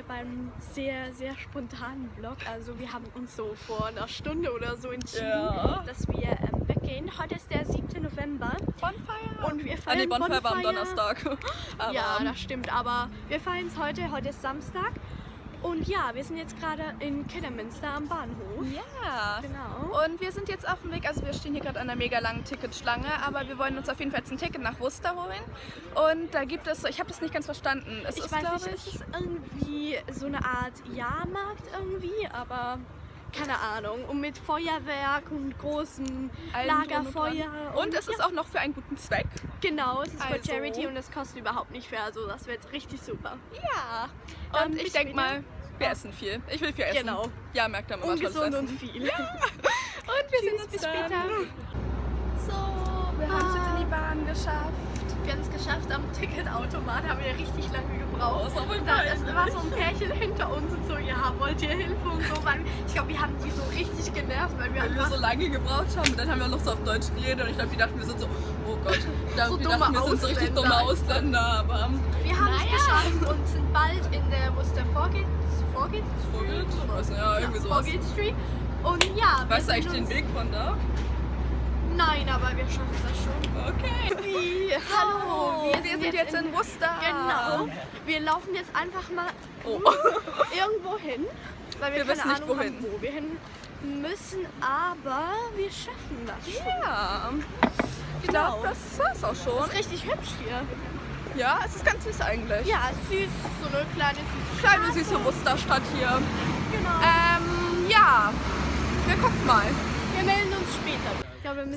beim sehr, sehr spontanen Vlog. Also wir haben uns so vor einer Stunde oder so entschieden, dass wir weggehen. Heute ist der 7. November. Bonfire! Und wir feiern Bonfire war am Donnerstag. Aber ja, das stimmt. Aber wir feiern es heute. Heute ist Samstag. Und ja, wir sind jetzt gerade in Kidderminster am Bahnhof. Ja, genau. Und wir sind jetzt auf dem Weg, also wir stehen hier gerade an einer mega langen Ticketschlange, aber wir wollen uns auf jeden Fall jetzt ein Ticket nach Worcester holen. Und da gibt es, ich habe das nicht ganz verstanden. Es ist irgendwie so eine Art Jahrmarkt irgendwie, aber keine Ahnung. Und mit Feuerwerk und großem Lagerfeuer. Und es ist auch noch für einen guten Zweck. Genau, es ist für Charity und es kostet überhaupt nicht viel, also das wird richtig super. Ja. Und ich denke mal, wir essen viel. Ich will viel essen. Genau. Ja, merkt man immer ungesund und viel. Ja. Und wir sehen uns bis dann. später. So, wir haben es jetzt in die Bahn geschafft. Wir haben es geschafft, am Ticketautomat haben wir richtig lange gebraucht. Das war voll Es war so ein Pärchen hinter uns und so, ja, wollt ihr Hilfe und so. Weil ich glaube, wir haben die so richtig genervt, weil wir so lange gebraucht haben. Und dann haben wir noch so auf Deutsch geredet und ich glaube, die dachten, wir sind so, oh Gott, ich glaube, die dachten, wir sind so richtig dumme Ausländer. Aber wir haben es geschafft und sind bald in der, wo ist der Vorgeht? Ja, irgendwie sowas. Vorgeht Street. Und ja, weißt du eigentlich den Weg von da? Nein, aber wir schaffen das schon. Okay. Hallo, wir sind jetzt in Worcester. Genau. Wir laufen jetzt einfach mal irgendwo hin, weil wir wissen keine nicht, Ahnung wohin. haben, wo wir hin müssen, aber wir schaffen das schon. Ja. Ich glaube, das war's auch schon. Das ist richtig hübsch hier. Ja, es ist ganz süß eigentlich. Ja, süß, so eine Kleine süße Worcesterstadt hier. Genau. Ja, wir gucken mal. Wir melden uns später. Ich glaube,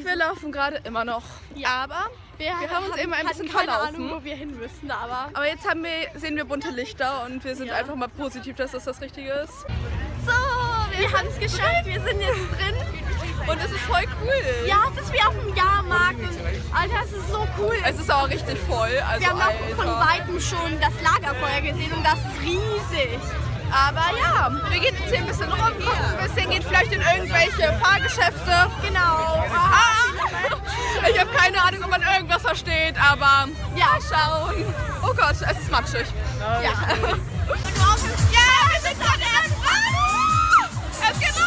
wir laufen gerade immer noch. Ja. Aber wir haben uns eben ein bisschen keine verlaufen. Ahnung, wo wir hin müssen, aber jetzt sehen wir bunte Lichter und wir sind einfach mal positiv, dass das Richtige ist. so, wir haben es geschafft. Wir sind jetzt drin. Und es ist voll cool. Ja, es ist wie auf dem Jahrmarkt. Und, Alter, es ist so cool. Es ist auch richtig voll. Also, wir haben auch von Weitem schon das Lagerfeuer gesehen und das ist riesig. Aber ja, wir gehen jetzt hier ein bisschen rum, gucken ein bisschen, gehen vielleicht in irgendwelche Fahrgeschäfte. Genau. Ich habe keine Ahnung, ob man irgendwas versteht, aber ja, schauen. Oh Gott, es ist matschig. Ja. Ja, wir sind gerade erst dran. Es geht los.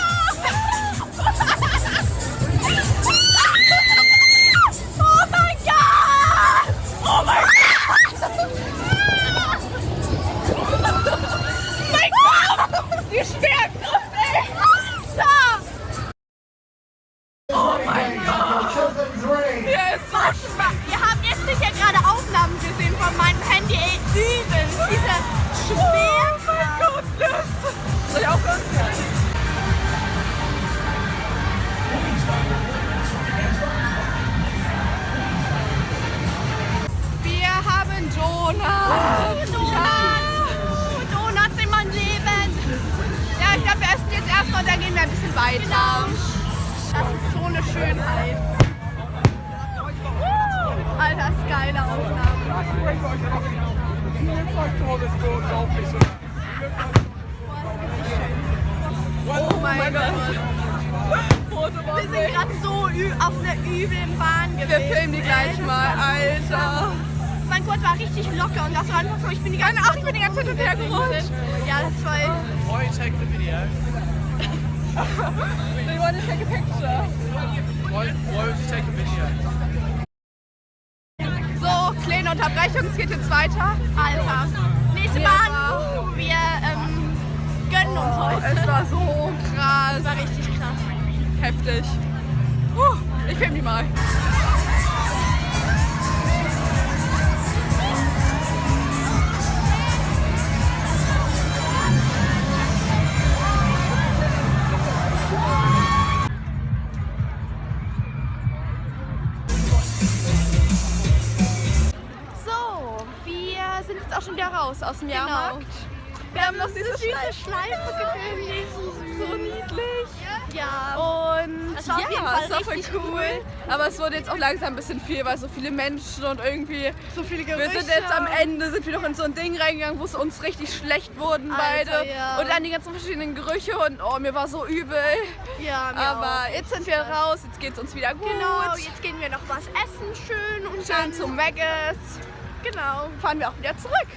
Oh mein Gott! Oh mein Gott! Die Sperrkraft, ey! Oh mein Gott! Hier ist so schwach! Wir haben jetzt sicher gerade Aufnahmen gesehen von meinem Handy. Ey, übel. Diese Schwerkraft. Oh mein Gott! Soll ich aufhören? Wir haben Donuts! Donuts in meinem Leben. Ja, ich glaube, wir essen jetzt erstmal und dann gehen wir ein bisschen weiter. Das ist so eine Schönheit. Alter, ist geile Aufnahme. Oh mein Gott! Wir sind gerade so auf einer üblen Bahn gewesen. Wir filmen die gleich mal, Alter! Mein Gott war richtig locker und das war einfach so, ich bin die ganze Zeit hin und her gerutscht. Ja, das war... Why are you taking a video? They want to take a picture. Why would you take a video? So, kleine Unterbrechung, es geht jetzt weiter. Alter. Nächste Bahn. Wir gönnen uns heute. Es war so krass. Das war richtig krass. Heftig. Ich film die mal. So, wir sind jetzt auch schon wieder raus aus dem Jahrmarkt. Wir haben noch diese Schleife gefilmt, die ist so süß. So niedlich. Ja. Und Es war auf jeden Fall es war voll richtig cool. Aber es wurde jetzt auch langsam ein bisschen viel, weil so viele Menschen und irgendwie... So viele Wir Gerüche. sind jetzt am Ende, sind wir noch in so ein Ding reingegangen, wo es uns richtig schlecht wurden Alter, beide. ja. Und dann die ganzen verschiedenen Gerüche und oh, mir war so übel. Ja, mir Aber auch. jetzt sind wir raus, jetzt geht es uns wieder gut. Genau, jetzt gehen wir noch was essen schön und Schön dann zum Vegas. Genau. Fahren wir auch wieder zurück.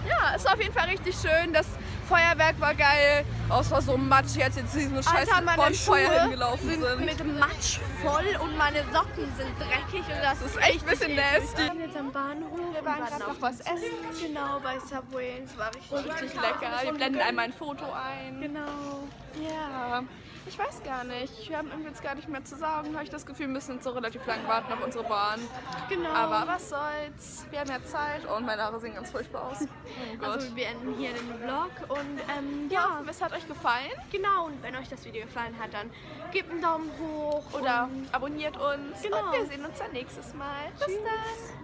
Ja, es war auf jeden Fall richtig schön. Das Feuerwerk war geil. Oh, es war so matschig, als jetzt diesen scheiß Meine Bonfeuer Schuhe hingelaufen sind. mit Matsch voll und meine Socken sind dreckig und das ist echt ein bisschen nasty. Wir sind jetzt am Bahnhof. Wir waren gerade noch was essen. Genau, bei Subway. Es war richtig Lecker. Wir blenden einmal ein Foto ein. Genau. Ja, ich weiß gar nicht. Wir haben irgendwie jetzt gar nicht mehr zu sagen. Habe ich das Gefühl, wir müssen jetzt so relativ lang warten auf unsere Bahn. Genau. Aber was soll's? Wir haben ja Zeit. Oh, und meine Haare sehen ganz furchtbar aus. Oh Gott. Also wir enden hier den Vlog und Ja, es hat euch gefallen. genau, und wenn euch das Video gefallen hat, dann gebt einen Daumen hoch Oder und abonniert uns. Genau. Und wir sehen uns dann nächstes Mal. Bis dann.